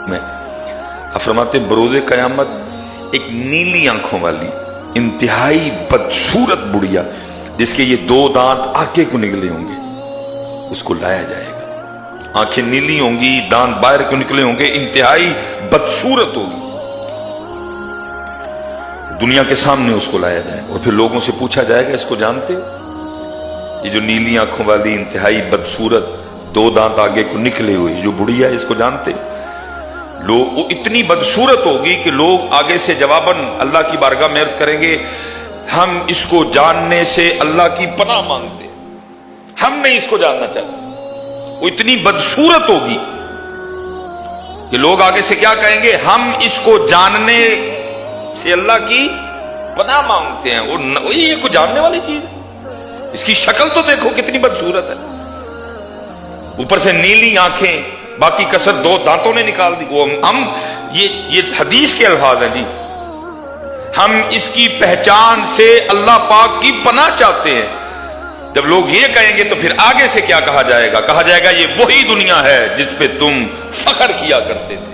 میں فرماتے بروز قیامت ایک نیلی آنکھوں والی انتہائی بدصورت بڑھیا جس کے یہ 2 دانت آگے کو نکلے ہوں گے اس کو لایا جائے گا. آنکھیں نیلی ہوں گی، دانت باہر کو نکلے ہوں گے، انتہائی بدصورت ہوگی. دنیا کے سامنے اس کو لایا جائے گا اور پھر لوگوں سے پوچھا جائے گا اس کو جانتے؟ یہ جو نیلی آنکھوں والی انتہائی بدصورت 2 دانت آگے کو نکلے ہوئے جو بڑھیا ہے اس کو جانتے؟ لوگ وہ اتنی بدصورت ہوگی کہ لوگ آگے سے جواباً اللہ کی بارگاہ میں عرض کریں گے ہم اس کو جاننے سے اللہ کی پناہ مانگتے، ہم نہیں اس کو جاننا چاہتے. وہ اتنی بدصورت ہوگی کہ لوگ آگے سے کیا کہیں گے، ہم اس کو جاننے سے اللہ کی پناہ مانگتے ہیں. وہ یہ کو جاننے والی چیز ہے، اس کی شکل تو دیکھو کتنی بدصورت ہے، اوپر سے نیلی آنکھیں، باقی کسر 2 دانتوں نے نکال دی. وہ ہم یہ حدیث کے الفاظ ہیں جی، ہم اس کی پہچان سے اللہ پاک کی پناہ چاہتے ہیں. جب لوگ یہ کہیں گے تو پھر آگے سے کیا کہا جائے گا؟ کہا جائے گا یہ وہی دنیا ہے جس پہ تم فخر کیا کرتے تھے.